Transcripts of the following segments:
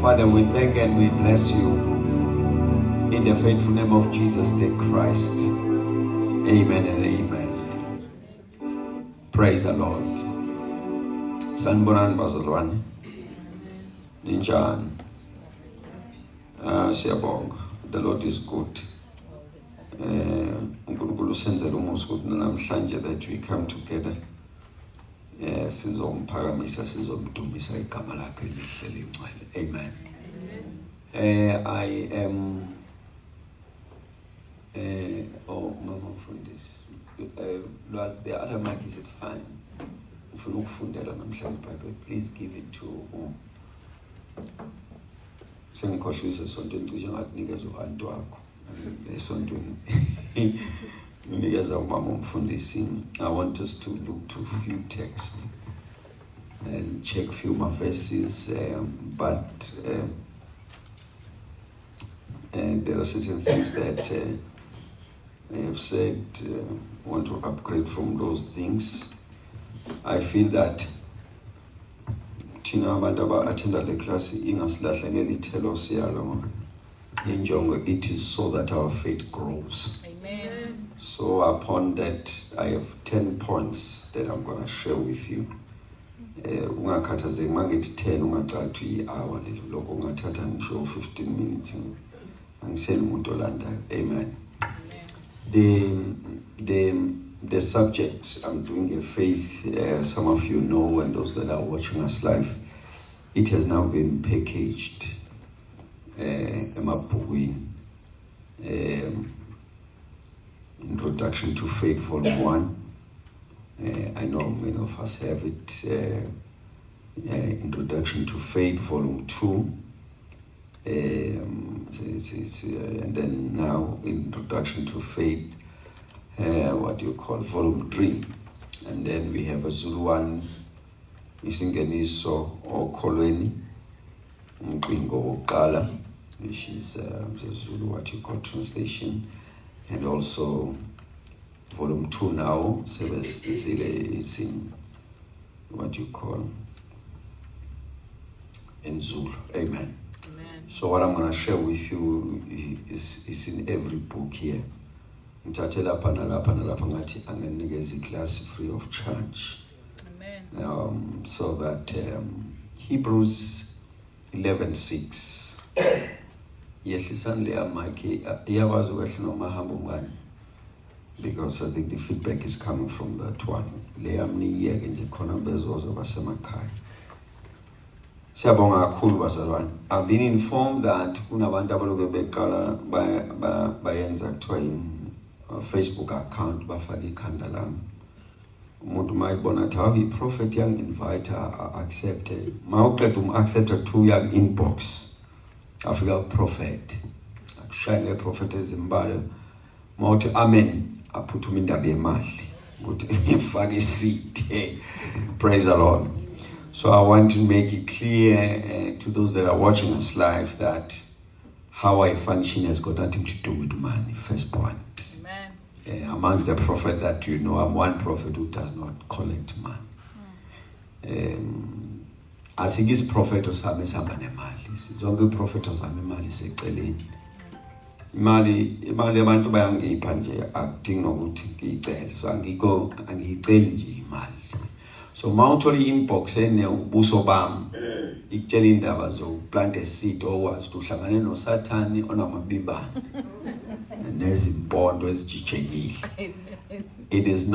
Father, we thank and we bless you in the faithful name of Jesus the Christ. Amen and amen. Praise the Lord. Sanibonani bazalwane. Ninjani? Siyabonga. The Lord is good. uNkulunkulu senzele umusa ukuthi namhlanje that we come together. Sizomphakamisa sizomdumisa igama lakhe lihle lingcwele. Amen. I am Mama Fundis. The other mic, is it fine? If you look fundela namhlanje Bible, please give it to sengikhohlisa esontweni cishe ngakunikeza uantu wakho esontweni unikeza umama umfundisi. I want us to look to few texts and check few verses, and there are certain things that I have said want to upgrade from those things. I feel that thina abantu aba-attenda le class ingasilahlekela ithelo siyalo injongo, it is so that our faith grows. Amen. So upon that, I have 10 points that I'm going to share with you. Ungakhathazeki mangithi 10 ungaqala ukuthi i-hour lelo lokho ungathatha ngisho 15 minutes angiseli umuntu olandayo. Amen. The subject, I'm doing a faith, some of you know, and those that are watching us live, it has now been packaged Introduction to Faith Volume 1. I know many of us have it. Introduction to Faith Volume 2. And then now Introduction to Faith, Volume 3. And then we have a Zulu one, Isingeniso or Kolweni, Mqingo Kala, which is Zulu translation. And also Volume 2 now, so it's in in Zulu. Amen. So what I'm going to share with you is in every book here. Ngithathela lapha nalapha ngathi anginikeza class free of charge. Amen. So that Hebrews 11:6. Yehlisani le amaki iyakwazi ukwehla noma hamba umngane, because I think the feedback is coming from that one. Le amniyeke nje khona bezozo basemakhaya. Siyabonga kakhulu bazalwane. I've been informed that kunabantu abaloke beqala bayenza kuthiwa Facebook account bafaka ikhanda lami. Umuntu mayibona athi how i-prophet yang invite accept. Mawuqeda accept to yang inbox. Afika prophet. Akushaya ngeprofet ezimbala. Mawuthi amen aphuthuma indaba yemali. Ukuthi ifake seed. Praise the Lord. So I want to make it clear to those that are watching us live that how I function has got nothing to do with money. First point. Amen. Amongst the prophet that you know, I'm one prophet who does not collect money. Asikis prophet osame samba nemali. Zonke prophet osame imali seceleni. Imali abantu bayangipha nje akudingi ukuthi ngiyicele. So angiyiceli nje imali. So mawutholi inbox enebuso bami ikutshela indaba zokuplant a seed owazi ukuthi uhlangane noSathane onamabibane nezimpondo ezijijekile. It is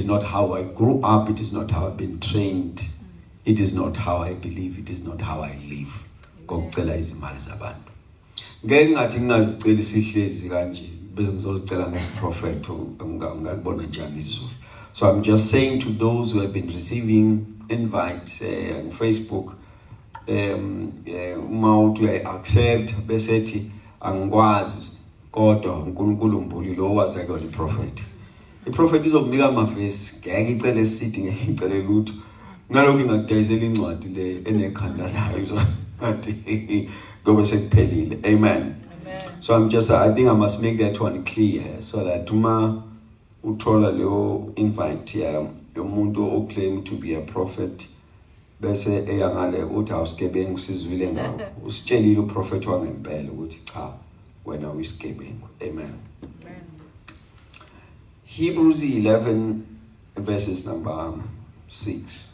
not how I grew up, it is not how I've been trained, it is not how I believe, it is not how I live. Kokucela izimali zabantu. Ngeke ngathi ngingazicela isihlezi kanje bese ngizozicela ngesiprophet ungalibona njani izulu. So I'm just saying to those who have been receiving invites on Facebook, mawuthi accept besethi angikwazi kodwa uNkulunkulu umbuli lo wazake iProphet. iProphet izokunika amavesi, ngeke icele isithi ngeke icele lutho. Ngalokho ingakudayisela incwadi le enekhanda layo ngathi ngoba sekuphelile. Amen. So I think I must make that one clear so that uthola leyo invite yomuntu oclaim to be a prophet bese eyangale uthi awusigebengu sizwile ngawo usitshelile uprofeti wangempela ukuthi cha wena uyisigebengu. Amen. Hebrews 11 verses number 6.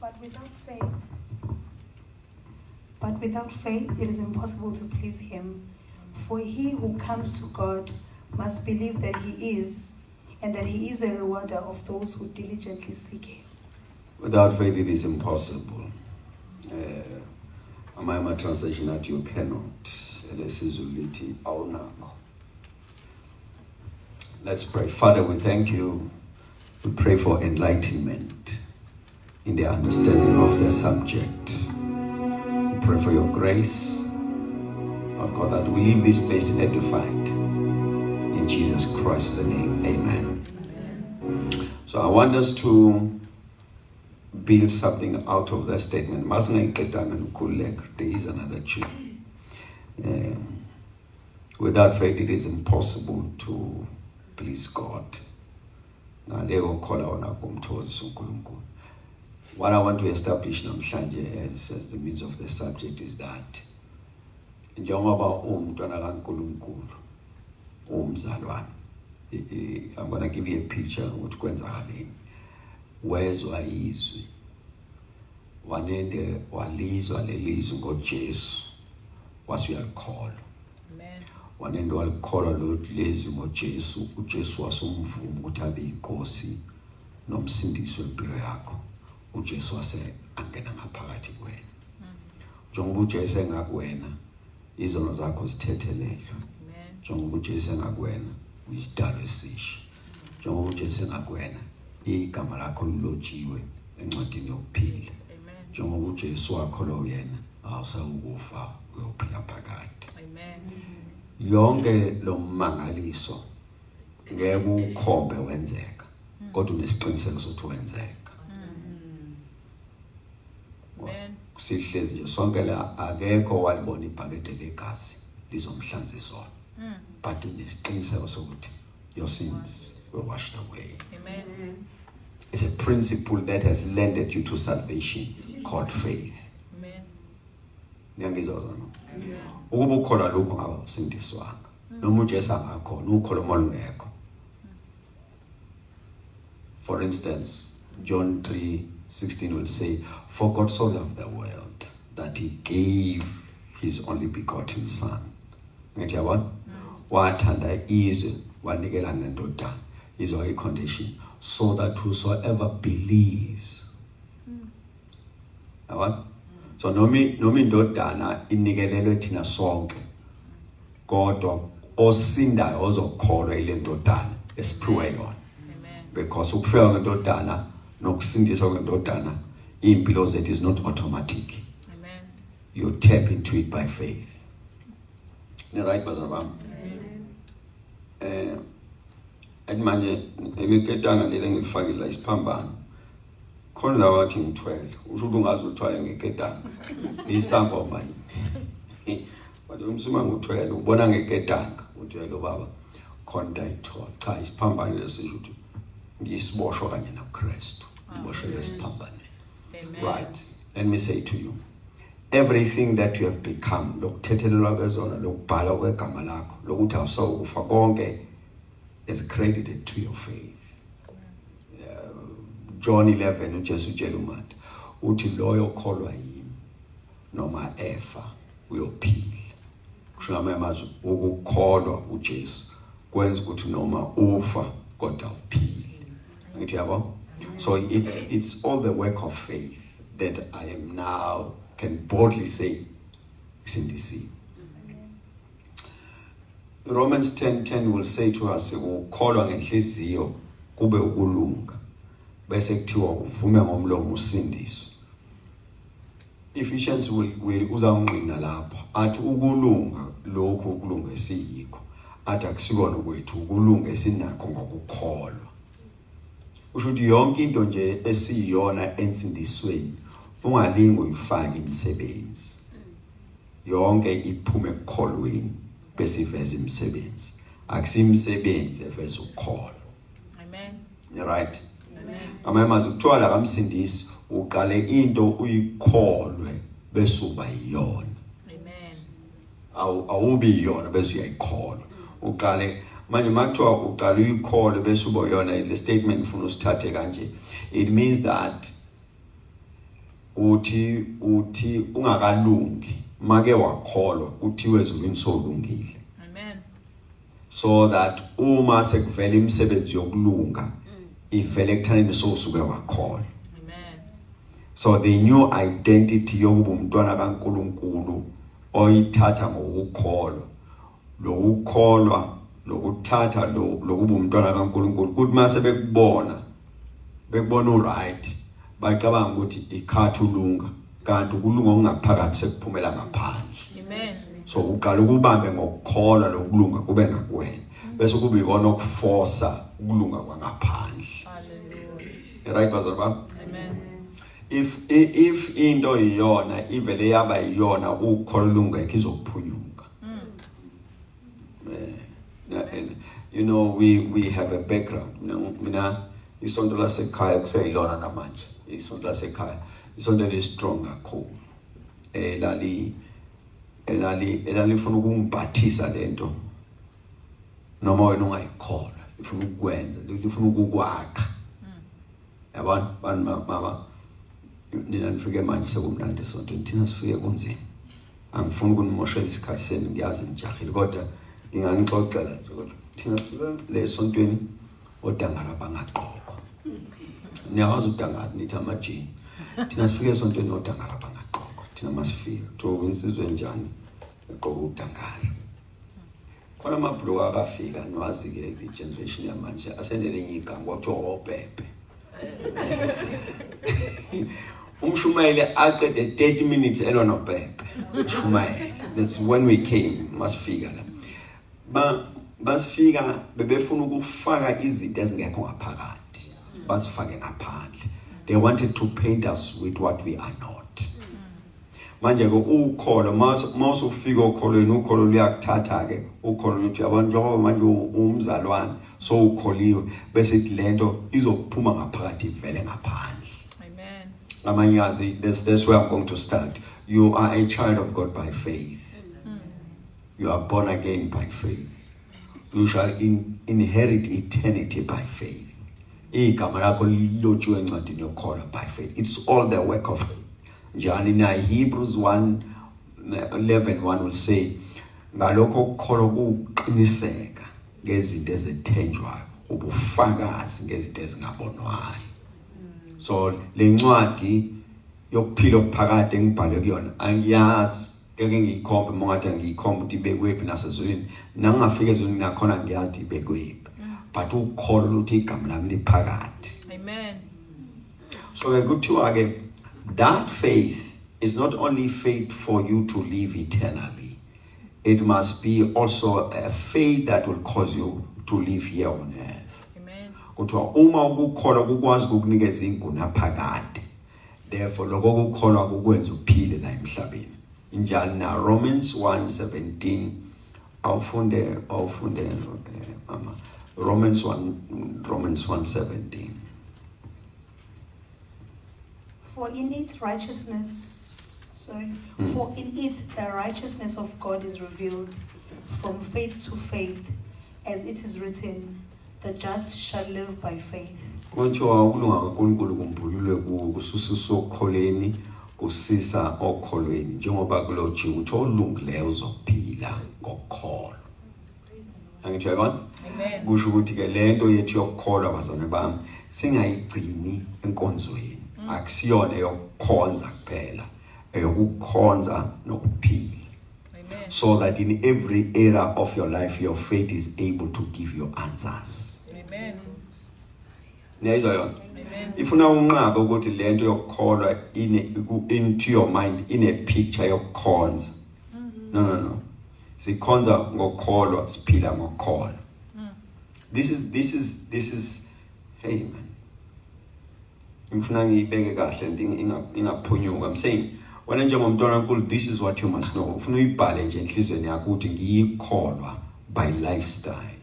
But without faith, it is impossible to please him. For he who comes to God must believe that he is, and that he is a rewarder of those who diligently seek him. Without faith, it is impossible. My translation that you cannot. Let's pray. Father, we thank you. We pray for enlightenment in the understanding of the subject. We pray for your grace, oh God, that we leave this place edified. In Jesus Christ the name, amen. So I want us to build something out of that statement. There is another truth. Without faith, it is impossible to please God. What I want to establish now, as the means of the subject, is that I'm going to give you a picture of what kwenzakale. Wezwa izwi wanende walizwa lelizwi ngoJesu wasuyalikholo. Amen. Wanende walikholwa lo lezwi ngoJesu, uJesu wasumvuma ukuthi abe inkosi nomsindisi wempilo yakho. uJesu wase angena ngaphakathi kuwena. Njengoba uJesu engakwena izono zakho zithethelelwe. Njengoba uJesu engakwena uyisidalwa esisha. Njengoba uJesu engakwena igama lakho lilotshiwe encwadini yokuphila. Njengoba uJesu wakho lo yena awusawukufa uyophila phakade. Amen. Yonke lo mmangaliso ngeke ukhombe wenzeka kodwa unesiqiniseko sokuthi wenzeka. Amen. Sihlezi nje sonke la akekho walibona ibhakede legazi lizomhlanza izona. But unesiqiniseko sokuthi your sins were washed away. Amen. It's a principle that has landed you to salvation called faith. Amen. Niyangizwa no? Ukuba ukholwa lokho ngaba usindiswanga. Noma uJesu angakhona, ukholwa molungekho. For instance, John 3:16 will say, "For God so loved the world that he gave his only begotten son." Ngithi yabona? Wathanda izwe wanikela ngendodana. Is our condition, so that whosoever believes. So nomi indodana inikelelwe thina sonke. Kodwa osindayo ozokholwa ile ndodana esiphiwe yona. Because ukufika ngendodana nokusindiswa ngendodana impilo zethu is not automatic. Amen. You tap into it by faith. Right, bazalwane bami? Manje ngiketanga lele ngifakile la isiphambano. Khona la wathi ngithwele. Usho ukuthi ungazi uthwale ngeketanga. Isangoma yini. Bathi umsima ngithwele ubona ngeketanga. Uthi lo baba khona ayithola. Cha isiphambano lesisho ukuthi ngisiboshwa kanye naKristu. Ngiboshelwe isiphambano. Right. Let me say to you. Everything that you have become, lokuthethelelwa kwezona, lokubhala kwegama lakho, lokuthi awusawukufa konke is credited to your faith. John 11 uJesu utshela uMatha uthi loyo kholwa yimi noma efa uyophila. Kusho amazwi ukukholwa uJesu kwenza ukuthi noma ufa kodwa uphile. Ngithi yabo? So it's all the work of faith that I am now can boldly say sindisiwe. Romans 10:10 will say to us, ukholwa ngenhliziyo kube ukulunga bese kuthiwa uvume ngomlomo usindiswe. Ephesians will uzangqina lapha athi ukulunga lokho ukulunga esiyikho athi akusikona kwethu ukulunga esinakho ngokukholwa. Usho ukuthi yonke into nje esiyona ensindisweni ungalingi uyifake imisebenzi. Yonke iphume ekukholweni bese iveza imisebenzi. Akusimsebenzi eveza ukukholwa. Amen. Right? Amamazi kuthiwa la kamsindisi uqale into uyikholwe bese uba yiyona. Awubi yiyona bese uyayikholwa. Uqale manje makuthiwa uqale uyikholwe bese uba yiyona, le statement ufuna usithathe kanje. It means that uthi ungakalungi make wakholwa uthiwe ezulwini solungile. So that uma sekuvela imisebenzi yokulunga ivele ekuthaneni sosuke wakholwa. So the new identity yokuba umntwana kaNkulunkulu oyithatha ngokukholwa, lokukholwa lokuthatha lokuba umntwana kaNkulunkulu kuthi mase bekubona uright bacabanga ukuthi ikhathi ulunga kanti ukulunga okungaphakathi sekuphumela ngaphandle. So uqala ukubambe ngokukholwa lokulunga kube ngakuwena bese kube ikona okuforsa ukulunga kwangaphandle. Right bazalwane bami? If into iyona ivele yaba iyona ukholwa lungekho izophunyuka. You know, we have a background. Mina isonto lasekhaya kuseyilona namanje. Isonto lasekhaya isonto lestrong kakhulu. Elalifuna ukungibhathisa lento noma wena ungayikholwa ifuna ukukwenza lifuna ukukwakha. Yabona mama nina nifike manje sekumnandi sonto thina sifike kunzima. Angifuni ukunimoshela isikhathi senu ngiyazi nijahile kodwa nginganixoxela nje kodwa thina le sontweni odangala bangaqoko. Niyawazi udangala nithi amajini. Thina sifike esontweni odangala bangaqoko. Thina masifika to insizwe njani eqoka udangala. Khona amabhulu akafika nwazi ke igeneration yamanje asendele igama kwathiwa obhebhe. Umshumayeli aqede 30 minutes elona obhebhe. Umshumayeli. That's when we came. Masifika la. Basifika bebefuna ukufaka izinto ezingekho ngaphakathi. Basifake ngaphandle. They wanted to paint us with what we are not. Manje ke ukholo mase ufika ukholweni ukholo luyakuthatha ke ukholo luthi yabona njengoba manje umzalwane so ukholiwe bese lento izokuphuma ngaphakathi ivele ngaphandle. Amanyazi, that's where I'm going to start. You are a child of God by faith. You are born again by faith. You shall inherit eternity by faith. Igama lakho lilotshiwe encwadini yokholwa by faith. It's all the work of John in Hebrews 1:11 will say ngalokho ukukholwa kuqiniseka ngezinto ezithenjwayo ubufakazi ngezinto ezingabonwayo. So le ncwadi yokuphila okuphakade engibhale kuyona angiyazi ngeke ngiyikhombe mongathi ngiyikhombe ukuthi ibekwephi nasezulwini nangafika ezulwini nakhona ngiyazi ibekwephi but ukukholwa ukuthi igama lami liphakathi. So ke kuthiwa ke that faith is not only faith for you to live eternally, it must be also a faith that will cause you to live here on earth. Kuthiwa uma ukukholwa kukwazi ukukunikeza inguna phakade, therefore lokho ukukholwa kukwenza uphile la emhlabeni. Injalo na Romans 1:17 awufunde mama Romans 1:17. For in it the righteousness of God is revealed from faith to faith, as it is written, the just shall live by faith. Kuthiwa ukulunga kaNkulunkulu kumbululwe kususa okholweni kusisa okholweni njengoba kulotshiwe ukuthi olungileyo uzophila ngokukholwa. Angithi yabona? Kusho ukuthi ke lento yethu yokukholwa bazalwane bami singayigcini enkonzweni. Akusiyona yokukhonza kuphela, eyokukhonza nokuphila. So that in every area of your life your faith is able to give you answers. Niyayizwa yona? Ifuna unqaba ukuthi lento yokukholwa into your mind in a picture yokukhonza. No. Sikhonza ngokukholwa, siphila ngokukholwa. This is hey man. Ngifuna ngiyibeke kahle ingaphunyuka. I'm saying wena njengomntwana kaNkulunkulu this is what you must know. Ufuna uyibhale nje enhlizweni yakho ukuthi ngiyikholwa by lifestyle.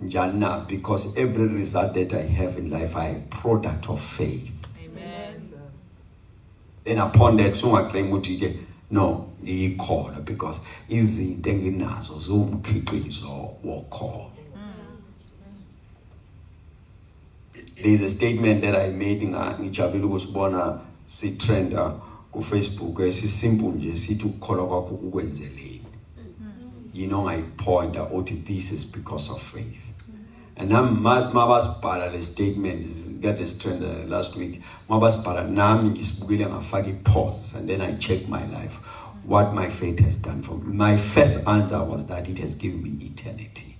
Njani na? Because every result that I have in life I am a product of faith. Amen. Then upon that, claim ukuthi no, ikhona because izinto enginazo zomkhiqizo wokhona. There is a statement that I made ngijabule ukusibona si trend ku Facebook simple nje sithi ukukholwa kwakho kukwenzeleni. You know, I point out this is because of faith. And now mabasibhala le statement got this trend last week. Mabasibhala nami ngisibukile ngafaka pause and then I check my life, what my faith has done for me. My first answer was that it has given me eternity.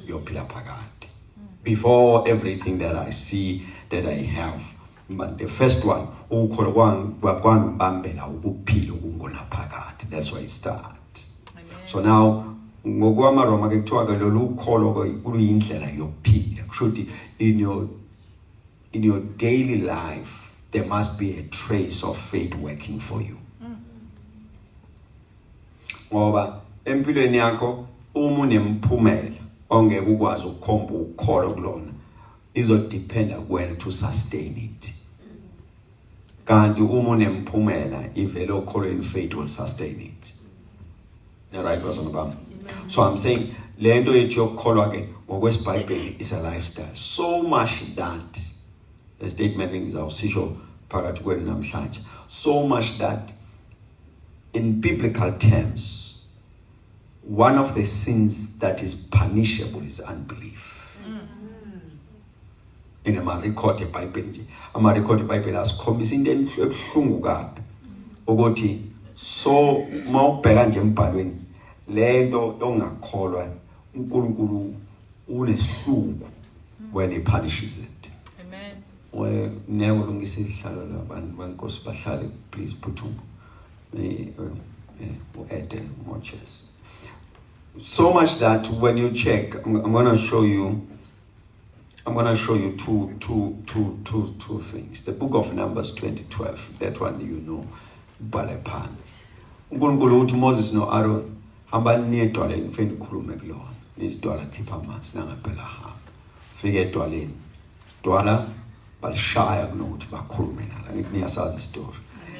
Yophila phakade. Before everything that I see, that I have. But the first one, that's why it starts. So now, ngokwama-Roma kuthiwa ke lolu kholo kuyindlela yokuphila. Kushuthi in your daily life there must be a trace of faith working for you. Ngoba empilweni yakho uma unemphumela ongeke ukwazi ukukhomba ukukholo kulona, izodependa kuwena to sustain it. Kanti uma unemphumela ivele ukholweni faith will sustain it. The right person about. So I'm saying lento yethu yokukholwa ke ngokwesibhayibheli is a lifestyle. So much that the statement is awusisho phakathi kwenu namhlanje. So much that in biblical terms, one of the sins that is punishable is unbelief. In a record eBhayibheli, ama record eBhayibheli asikhombisa into ebuhlungu kabi ukuthi so mawubheka nje embhalweni lento ongakholwa uNkulunkulu unesihluku when he punishes it. Amen. Well, never long is isihlalo labantu bankosi bahlale, please put on add more chairs. So much that when you check, I'm going to show you two things. The book of Numbers 20:12, that one you know, Balepans. uNkulunkulu uthi Moses no Aaron hamba niye edwaleni mfeni khulume kulona. Nizidwala khipha amanzi nangaphela hamba. Fike edwaleni. Dwala balishaya kunokuthi bakhulume nala. Ngithi niyasazi story.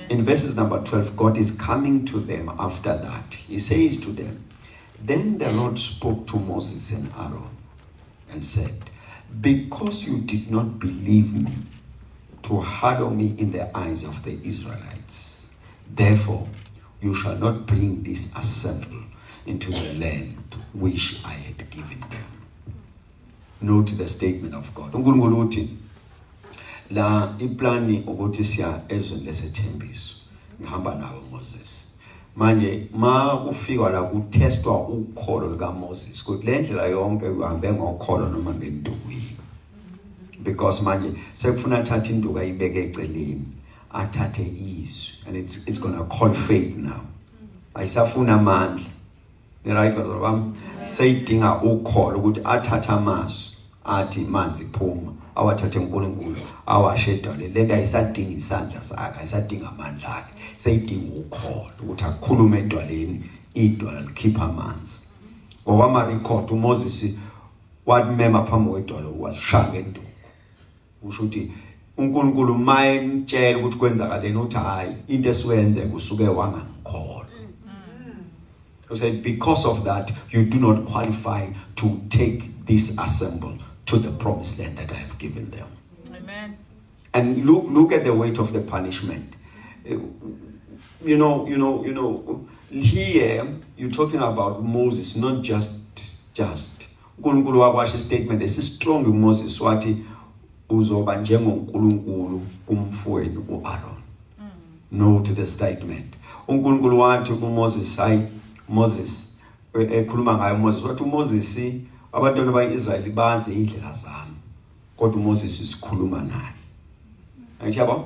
In verses number 12, God is coming to them after that. He says to them, then the Lord spoke to Moses and Aaron and said, because you did not believe me to hallow me in the eyes of the Israelites, therefore you shall not bring this assembly into the land which I had given them. Note the statement of God. uNkulunkulu uthi la iplani ukuthi siya ezweni lesethembiso ngihamba nawe Moses. Manje ma ufika la kutestwa ukholo lika Moses ukuthi le ndlela yonke uhambe ngokholo noma ngenduku yini. Because manje sekufuna athathe induku ayibeke eceleni athathe izwi and it's going to call faith now. Ayisafuna amandla. The right bazalwa bami seyidinga ukholo ukuthi athathe amazwi athi manzi phuma awathathe uNkulunkulu awashedale lento ayisadinga isandla sakhe ayisadinga amandla akhe seyidinga ukholo ukuthi akhulume edwaleni idwala likhipha amanzi. Ngokwama record uMoses wamema phambi kwedwala washaya ngenduku. Usho ukuthi uNkulunkulu mayemtshela ukuthi kwenzakaleni uthi hayi into esiwenze kusuke wangangikholwa. He said, because of that, you do not qualify to take this assembly to the promised land that I have given them. Amen. And look at the weight of the punishment. You know, here you're talking about Moses, not just. uNkulunkulu wakwasha statement is strong in Moses wathi uzoba njengoNkulunkulu kumfowenu uAaron. Note the statement. uNkulunkulu wathi kuMoses, hayi Moses ekhuluma ngayo Moses wathi uMoses abantwana bayiIsrael bazi indlela zami kodwa uMoses isikhuluma naye. Ayishaba?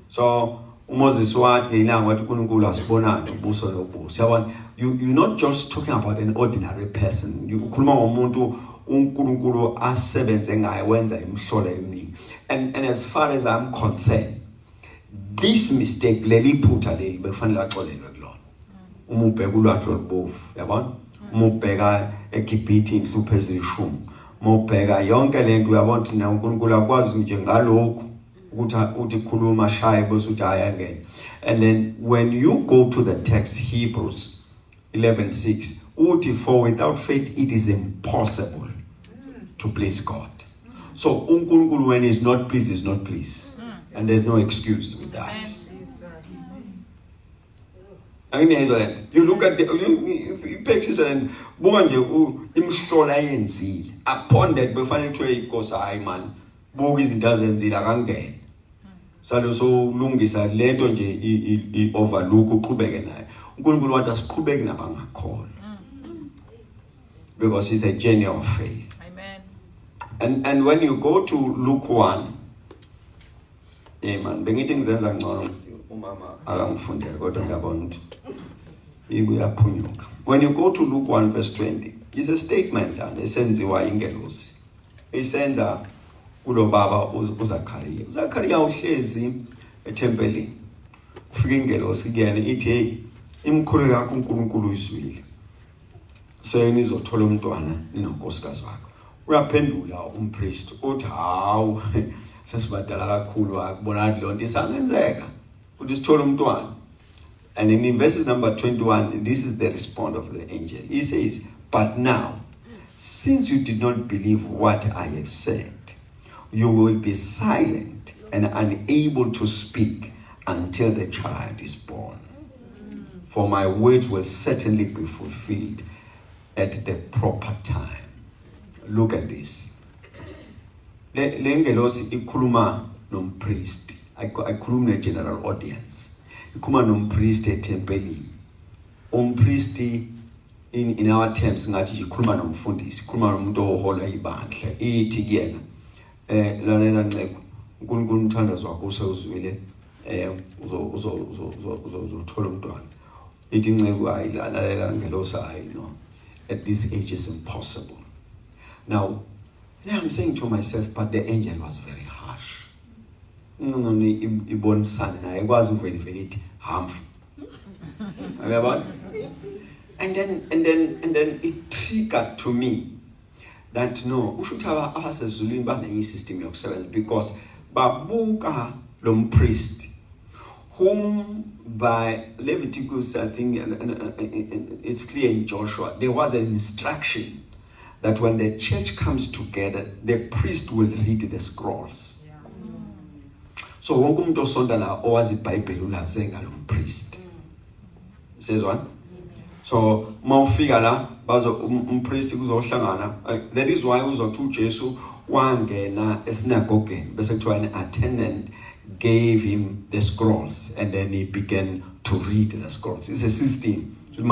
So uMoses wathi ngelanga wathi uNkulunkulu asibonane ubuso nobuso. Yabona, you're not just talking about an ordinary person. Ukhuluma ngomuntu uNkulunkulu asebenze ngaye wenza imihlola eminingi. And as far as I'm concerned, this mistake leli phutha leli befanele axolelwe kulona. Uma ubheka ulwandle olubovu, yabona? Uma ubheka eGibhithe inhlupho ezishumi, mobheka yonke lento uyabona ukuthi uNkulunkulu akwazi nje ngalokho ukuthi uthi khuluma shaye bese uthi ayangena. And then when you go to the text Hebrews 11:6 uthi for without faith it is impossible to please God. So uNkulunkulu when he's not pleased, and there's no excuse with that. You look at the pictures and buka nje imhlola yenzile upon that befanele kuthiwe inkosi hayi man buka izinto azenzile akangena salo so lungisa lento nje I overlook uqhubeke naye. uNkulunkulu wathi asiqhubeke nabangakholwa because it's a journey of faith. Amen. And when you go to Luke 1, man, bengithi ngizenza ngcono umama akangifundele kodwa ngiyabona ukuthi ibuyaphunyuka. When you go to Luke 1 verse 20, it's a statement and esenziwa ingelosi. Isenza kulo baba uZakhariya. uZakhariya uhlezi ethempelini. Ufika ingelosi kuyena ithi hey, imkhulu yakho uNkulunkulu uyizwile. So nizothola umntwana ninonkosikazi wakho. Uyaphendula umpriest uthi hawu sesibadala kakhulu akubona ukuthi lonto isangenzeka ukuthi sithola umntwana. And in verses number 21 this is the response of the angel. He says, but now since you did not believe what I have said, you will be silent and unable to speak until the child is born. For my words will certainly be fulfilled at the proper time. Look at this. Lengelosi ikhuluma nompriest. Ikhuluma ne-general audience. Ikhuluma nompriest etempelini. Umpriest in our terms ngathi ikhuluma nomfundisi, ikhuluma nomuntu ohola ibandla. Ithi kuyena lalela nceko uNkulunkulu umthandazo wakho usewuzwile uzothola umntwana. Ithi nceko hayi lalela ngelosi hayi no. At this age is impossible. Now I'm saying to myself, but the angel was very harsh. Ibonisana naye kwazi uvele ithi harmful. And then it triggered to me that no, ushuthi abasezulwini bane system yokusebenza because babuka lo priest whom by Leviticus, I think it's clear in Joshua, there was an instruction that when the church comes together, the priest will read the scrolls. Yeah. So wonke umuntu osonda la owazi iBhayibheli ulazenga lo priest. Says one. So mawufika la bazo umpriest kuzohlangana. That is why uzothi uJesu wangena esinagogeni bese kuthiwa an attendant gave him the scrolls and then he began to read the scrolls. It's a system. So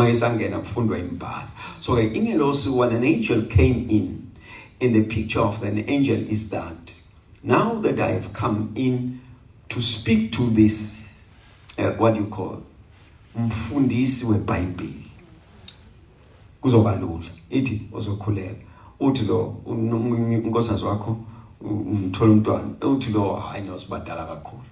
ingelosi, when an angel came in the picture of an angel is that now that I have come in to speak to this what do you call mfundisi weBhayibheli kuzoba lula ithi uzokhulela uthi lo unkosikazi wakho umthola umntwana uthi lo hayi nosibadala kakhulu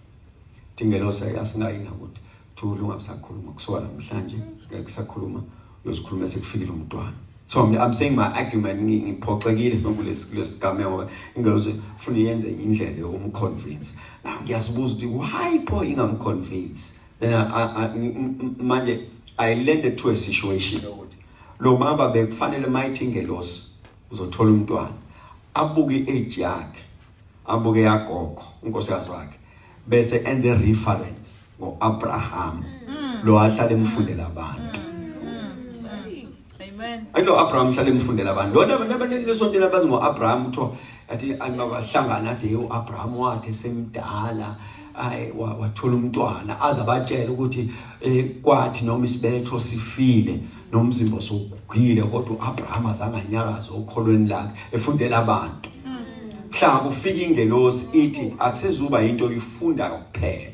ingelosi asingayina ukuthi thula ungasakhuluma kusuka namhlanje ngekusakhuluma uyozikhuluma sekufikile umntwana. So I'm saying my argument ngiphoxekile kulesigameko ngoba ingelosi ufuna yenze indlela yokumconvince. Now ngiyazibuza ukuthi why Paul ingamconvince? Then manje I landed to a situation ukuthi lo mama bekufanele mayithi ingelosi uzothola umntwana abuke age yakhe abuke yagogo unkosikazi wakhe bese enze reference ngoAbraham lo ahlala emfundela abantu. Amen. Ayilo Abraham hlala emfundela abantu. Lona abantu lesontela bazi ngoAbraham utho athi angabahlangana athi uAbraham wathi semdala ay wathola umntwana azabatshela ukuthi kwathi noma isibeletho sifile nomzimba sogugile kodwa uAbraham azanganyakaza okholweni lakhe efundela abantu. Mhlawumbe ufika ingelosi ithi akusezuba into oyifunda kuphela.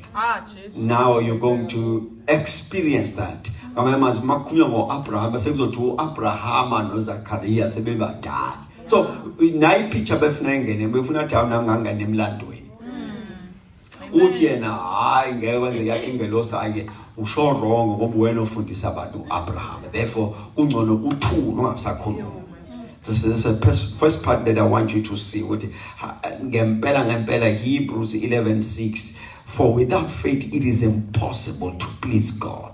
Now you're going to experience that. Ngamamazi makukhulunywa ngoAbraham sekuzothi uAbraham noZakhariya sebebadala. So nayi picture befuna ingene befuna down ngangane emlandweni. Uthi yena hayi ngeke kwenze yathi ingelosi ake usho wrong ngoba wena ufundisa abantu uAbraham. Therefore ungcono uthula ungasakhuluma. This is the first part that I want you to see. Ngempela, Hebrews 11:6. For without faith it is impossible to please God.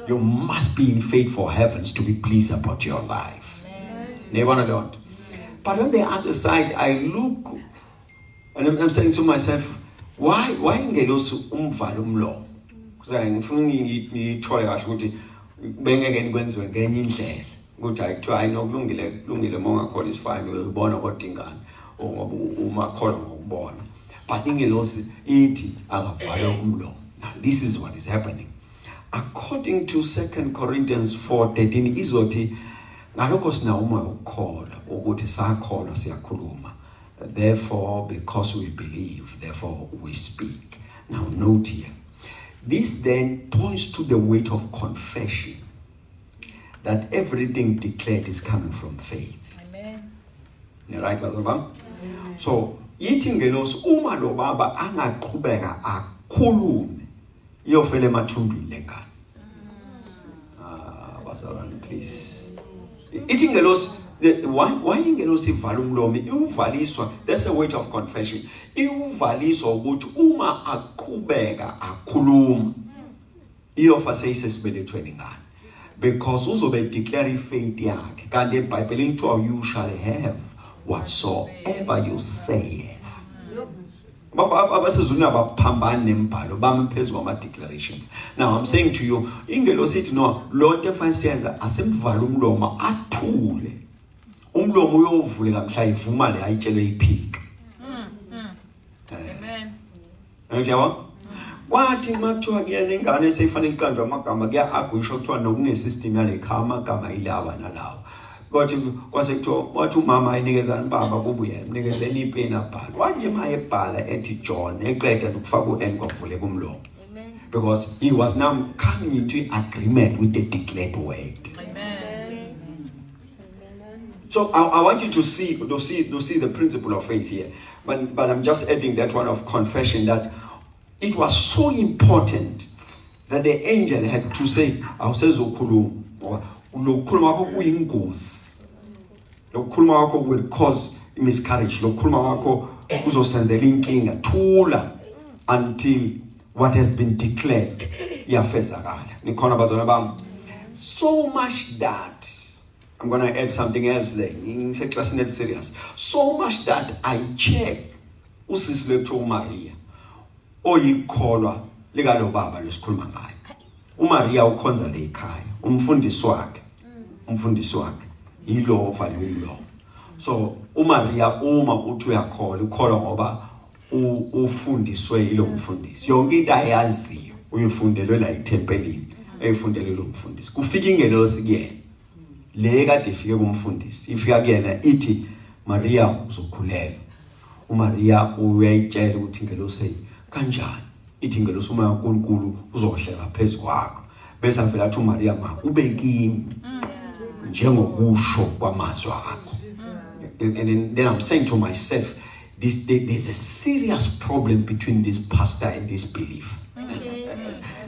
You must be in faith for heavens to be pleased about your life. Never. But on the other side, I look and I'm saying to myself, why ngelosi umvalo umlomo? Because ngifuna ngithole kahle ukuthi bengeke nikwenziwe ngenye indlela. Ukuthi ayithiwa nokulungile mongakholwa is fine uyibona kodingana ngoba umakholwa ngokubona. But ingelosi ithi akavala umlomo. Now this is what is happening. According to 2 Corinthians 4:13 izothi ngalokho sina umoya ukukholwa ukuthi sakholwa siyakhuluma. Therefore, because we believe, therefore we speak. Now note here. This then points to the weight of confession. That everything declared is coming from faith. Amen. Right, Bazalwane? So, yithi ngelosi uma lo baba angaqhubeka akhulume iyofela emathundwini lengane. Bazalwane, please. Yithi ngelosi why ingelosi ivala umlomo iuvaliswa, that's a weight of confession. Iuvaliswa ukuthi uma aqhubeka akhuluma iyofa seyisesibelethweni ngane. Because uzobe declare faith yakhe kanti eBhayibhelini kuthiwa you shall have whatsoever you say. Abasezulwini abaphambana nembhalo bami phezu kwama declarations. Now I'm saying to you, ingelosi ithi no, lo nto efanele siyenza asemvala umlomo athule. Umlomo uyovuleka mhla ivuma le ayitshele iphika. Amen. Ngiyabona? Kwathi makuthiwa kuyena ingane eseyifanele iqanjwe amagama kuya-agwisha kuthiwa nokunesystem yale khaya amagama ilawa nalawa. Kwathi kwasekuthiwa wathi umama ayinikezani baba kubuye mnikezeni ipeni abhala. Wanje maye ebhala ethi John eqeda ukufaka u-N kwavuleka umlomo. Because he was now coming into agreement with the declared word. Amen. So I want you to see the principle of faith here. But I'm just adding that one of confession, that it was so important that the angel had to say, awusezokhuluma lokukhuluma kwakho kuyingozi. Lokukhuluma kwakho will cause miscarriage. Lokukhuluma kwakho kuzosenzela inkinga. Thula until what has been declared iyafezakala. Nikhona bazona bami. So much that I'm going to add something else there. Ngiseklasini serious. So much that I check usisi lethu uMaria. Oyikholwa lika lo baba lesikhuluma ngayo. uMaria ukhonza le ekhaya, umfundisi wakhe yilo ovale umlomo. So uMaria uma uthi uyakholwa, ukholwa ngoba ufundiswe yilo mfundisi. Yonke into ayaziyo uyifundelwe la eThempelini, eyifundelwe lo mfundisi. Kufika ingelosi kuyena. Le kade ifike kumfundisi, ifika kuyena ithi Maria uzokhulelwa. uMaria uyayitshela ukuthi ingelosi kanjani? Ithi ingelosi umoya kaNkulunkulu uzohleka phezu kwakho. Bese avela athi uMaria ube kimi njengokusho kwamazwi akho. And then I'm saying to myself, there's a serious problem between this pastor and this belief.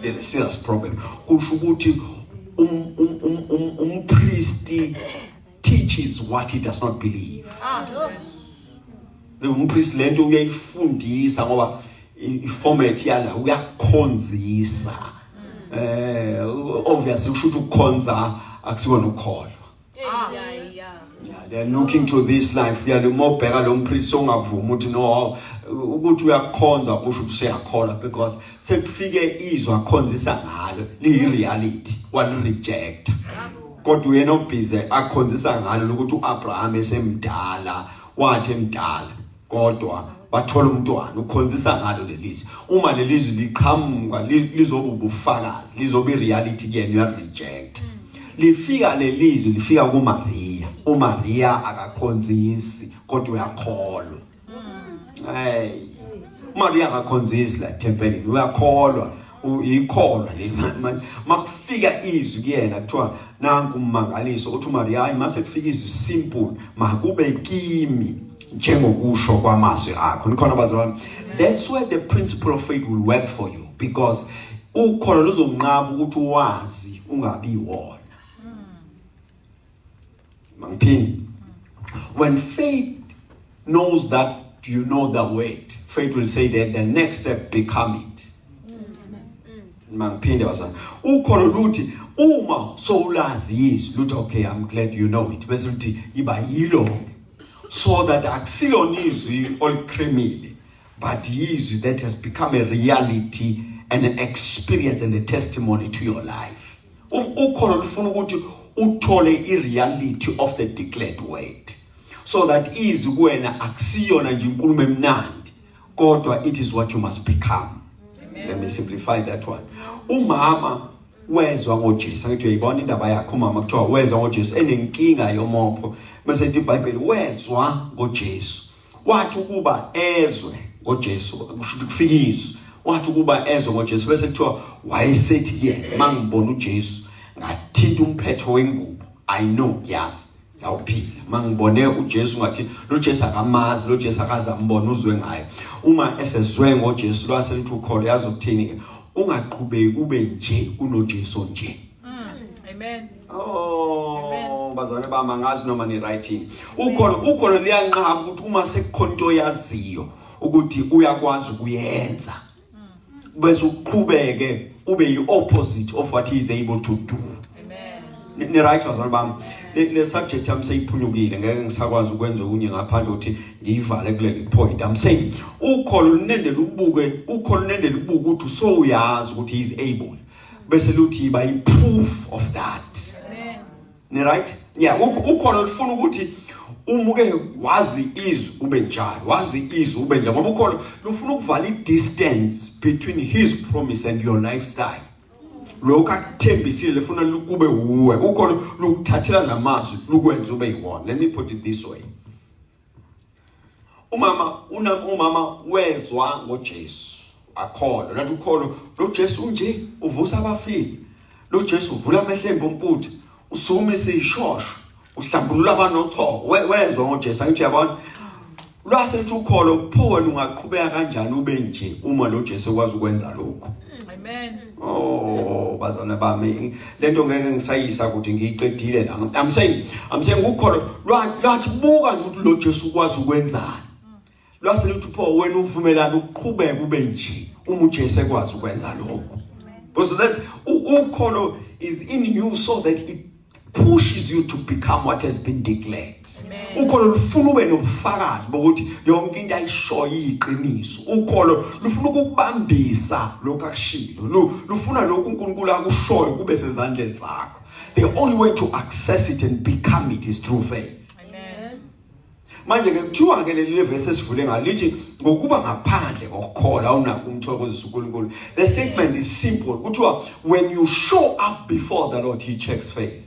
There's a serious problem. Kusho ukuthi priest teaches what he does not believe. The priest lento uyayifundisa ngoba iformat yala uyakhonzisa. Obviously usho ukuthi ukhonza akusiwona ukholwa. They're looking to this life. Yalo mobheka lo mpriest ongavuma ukuthi no ukuthi uyakhonza usho ukuthi uyakholwa, because sekufike izwi akhonzisa ngalo li reality wali reject. Kodwa uyena obhize akhonzisa ngalo ukuthi uAbraham esemdala wathi emdala kodwa bathola umntwana, ukhonzisa ngalo lelizwi. Uma lelizwi liqhamuka lizoba ubufakazi, lizoba reality kuyena uya reject. Lifika lelizwi lifika kuMaria. uMaria akakhonzisi kodwa uyakholwa. Maria akakhonzisi la tempelini, uyakholwa, uyikholwa le makufika izwi kuyena kuthiwa nanku umangaliso uthi uMaria hayi mase kufika izwi simple makube kimi njengokusho kwamazwi akho. Nikhona bazalwane. That's where the principle of faith will work for you, because ukholo luzonqaba ukuthi uwazi ungabi wona. Mangiphinda When faith knows that you know the word, faith will say that the next step, become it. Mangiphinde wasana ukholo luthi uma sowulazi izwi luthi okay, I'm glad you know it, bese luthi iba yilo, so that akusilo izwi olikremile but izwi that has become a reality and an experience and a testimony to your life. Ukholo lufuna ukuthi uthole i-reality of the declared word, so that izwi kuwena akusiyona nje inkulumo emnandi kodwa it is what you must become. Let me simplify that one. Umama wezwa ngoJesu, angithi uyayibona indaba yakhe umama kuthiwa wezwa ngoJesu enenkinga yomopho, bese ithi iBhayibheli wezwa ngoJesu, wathi ukuba ezwe ngoJesu kusho kufikizwe, wathi ukuba ezwe ngoJesu bese kuthiwa wayesethi yena mangibona uJesu ngathinta umphetho wengubo, I know yes zawuphila. Mangibone uJesu ngathi lo Jesu akamazi, lo Jesu akazambona uzwe ngayo. Uma esezwe ngoJesu lwase lithi ukholo yazi ukuthini ke, ungaqhubeki ube nje unoJesu nje. Amen. Oh, bazwane bami angazi noma ni writing. Ukholo liyanqaba ukuthi uma sekukhonto yaziyo ukuthi uyakwazi ukuyenza, bese uqhubeke ube yi-opposite of what he is able to do. Amen. Ni right bazwane bami. Le subject yami seyiphunyukile, ngeke ngisakwazi ukwenza okunye ngaphandle ukuthi ngiyivale kuleli point. I'm saying ukholo lunendele ubuke, ukholo lunendele ubuke ukuthi so uyazi ukuthi he is able, bese luthi by proof of that. Amen. Ni right? Yeah, ukholo lufuna ukuthi umuke wazi izwi ube njalo, wazi izwi ube njalo, ngoba ukholo lufuna ukuvala i-distance between his promise and your lifestyle. Lokho akuthembisile lefuna lukube uwe, ukholo lukuthathela namazwi lukwenza ube yiwona. Let me put it this way. Umama wezwa ngoJesu akholwa, lathi ukholo lo Jesu nje uvusa abafile, lo Jesu uvula amehlo empumputhe, usumisa ishosho, uhlambulula abanochoko, wezwa ngoJesu. Angithi uyabona lwase lithi ukholo pho wena ungaqhubeka kanjani ube nje uma lo Jesu ekwazi ukwenza lokho. Amen. Oh, bazana bami, lento ngeke ngisayisa ukuthi ngiyiqedile la. I'm saying ukholo lwathi buka ukuthi lo Jesu ukwazi ukwenzani. Lwase lithi pho wena uvumelana ukuqhubeka ube nje uma uJesu ekwazi ukwenza lokho. Because that ukholo is in you so that it pushes you to become what has been declared. Ukholo lufuna ube nobufakazi bokuthi yonke into ayishoyo iyiqiniso. Ukholo lufuna ukubambisa lokho akushilo, lufuna lokho uNkulunkulu akushoyo kube sezandleni zakho. The only way to access it and become it is through faith. Amen. Manje ke kuthiwa ke leli verse esivule ngalithi ngokuba ngaphandle kokukholwa awunako umthokozisa uNkulunkulu. The statement is simple. Kuthiwa when you show up before the Lord, he checks faith.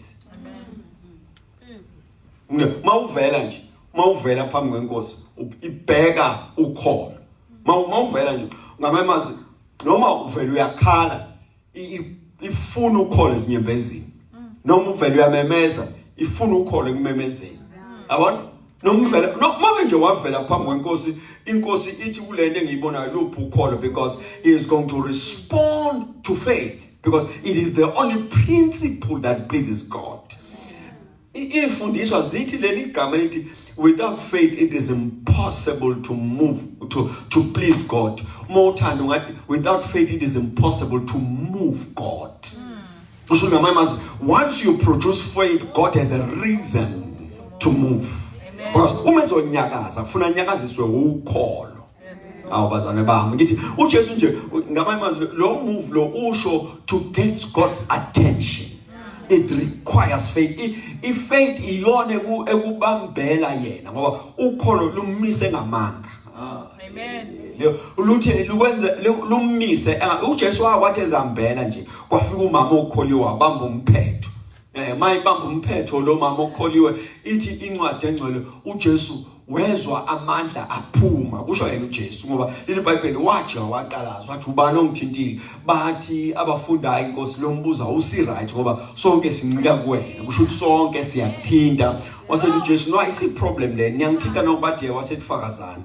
Mawuvela phambi kwenkosi ibheka ukholo. Mawuvela nje ngamamazi noma uvela uyakhala ifuna ukholo ezinyembezini, noma uvela uyamemeza ifuna ukholo ekumemezeni. Yabona? Noma uvela noma nje wavela phambi kwenkosi, inkosi ithi kulento engiyibonayo luphi ukholo, because he is going to respond to faith, because it is the only principle that pleases God. Ifundiswa zithi leli gama lithi without faith it is impossible to move to please God. More time ngathi without faith it is impossible to move God. Kusho ngamamazi once you produce faith, God has a reason to move. Because uma ezonyakaza kufuna nyakaziswe ukholo. Awubazane bami ngithi uJesu nje ngamamazi lo move lo usho to get God's attention. It requires faith. If faith iyone ekubambela yena ngoba ukholo lumise ngamanga. Amen. Luthi lukwenza lumise uJesu wathi ezambela nje kwafika umama okholiwe wabamba umphetho. Mayibamba umphetho lo mama okholiwe ithi incwadi engcwele uJesu wezwa amandla aphuma, kusho yena uJesu ngoba leli iBhayibheli wathi waqalaza wathi ubani ongithintile, bathi abafundayo inkosi lombuza usi right ngoba sonke sincika kuwena, kusho ukuthi sonke siyakuthinta. Wasethi uJesu no ayisi problem le niyangithinta nokubathi wasethi fakazana.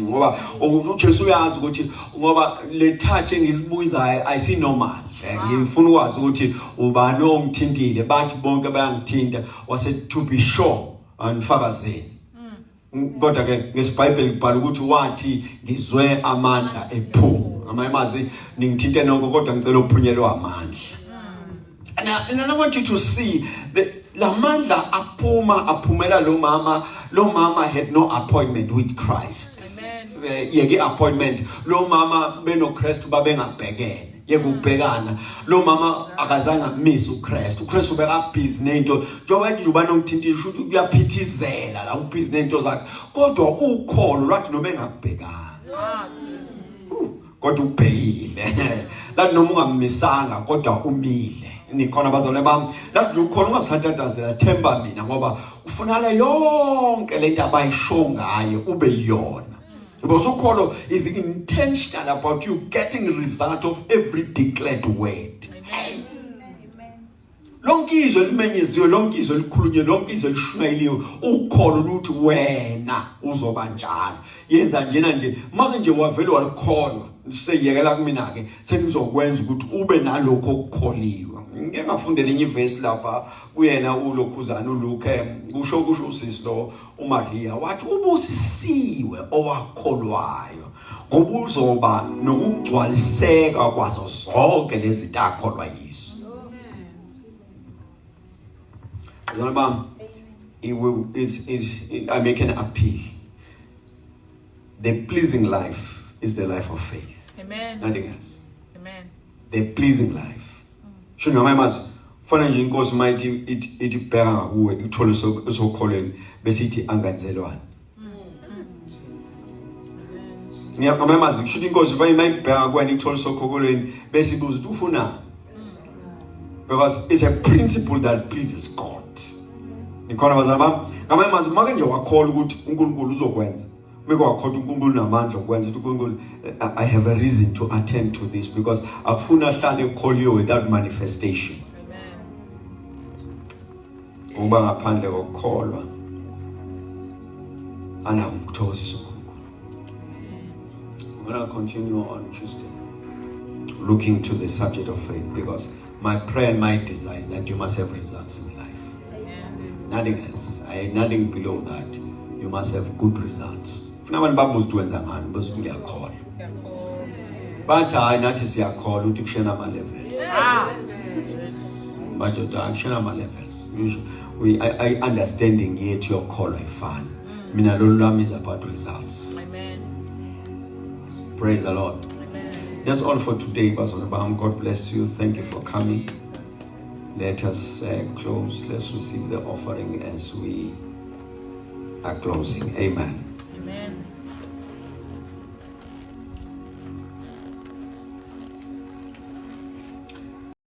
Ngoba uJesu uyazi ukuthi ngoba le touch engisibuyizayo ayisi normal. Ngifuna ukwazi ukuthi ubani ongithintile, bathi bonke bayangithinta. Wasethi to be sure anifakazeni. Kodwa ke ngesibhayibheli kubhala ukuthi wathi ngizwe amandla ephuma. Ngamazi ningithinte nonke kodwa ngicela uphunyelwe amandla. And I want you to see that la mandla aphumela lo mama had no appointment with Christ. Amen. Yeke appointment lo mama beno Christ babengabhekene. Yekubhekana lo mama akazange miss uChrist. uChrist ubeka busy nento njengoba nje uba nomthintisho ukuthi uyaphithizela la ubusy nento zakhe kodwa ukholo lwathi noma engabhekana kodwa ubhekile lathi noma ungamisanga kodwa umile nikhona bazalwane bami lathi ukholo ungabusathandazela themba mina ngoba ufunala yonke lento abayisho ngayo ube yona. Because ukholo is intentional about you getting a result of every declared word. Amen. Lonke izwe limenyeziwe, lonke izwe likhulunywe, lonke izwe lishayeliwe, ukholo luthi wena uzoba njalo. Yenza njena nje, manje nje wavele walikholwa, seyekela kumina ke, sengizokwenza ukuthi ube nalokho okukholiwe. Ngeke ngafundela enye ivesi lapha kuyena ulokhuzana uLuke kusho usisi lo uMaria wathi ubusisiwe owakholwayo ngoba uzoba nokugcwaliseka kwazo zonke lezi zinto akholwa yizo. Zonke I make an appeal. The pleasing life is the life of faith. Amen. Nothing else. Amen. The pleasing life. Shona ngamazi fana nje inkosi mayithi ithi bheka kuwe ithole sokholweni bese ithi anganzelwane. Ngiyamazi kusho ukuthi inkosi vayima ibheka kuwe ithole sokholweni bese ibuza ukuthi ufuna. Because it's a principle that pleases God. Nikhona bazalwane bami ngamazi make nje wakholwa ukuthi uNkulunkulu uzokwenza. Make wakholwa uNkulunkulu namandla okwenza ukuthi uNkulunkulu I have a reason to attend to this because akufuna hlale ekholiwe without manifestation. Amen. Uba ngaphandle kokukholwa anakuthokozisa uNkulunkulu. I'm going to continue on Tuesday looking to the subject of faith because my prayer and my desire is that you must have results in life. Amen. Nothing else. Nothing below that. You must have good results. Funa abantu babuza ukwenza ngani bese ngiyakholwa. Bathi hayi nathi siyakholwa ukuthi kushena ama levels. Bathi akushena ama levels. I understanding yet your call ayifani. Mina lo lwami is about results. Amen. Praise the Lord. Amen. That's all for today, Pastor Bam. God bless you. Thank you for coming. Let us close. Let's receive the offering as we are closing. Amen. Amen.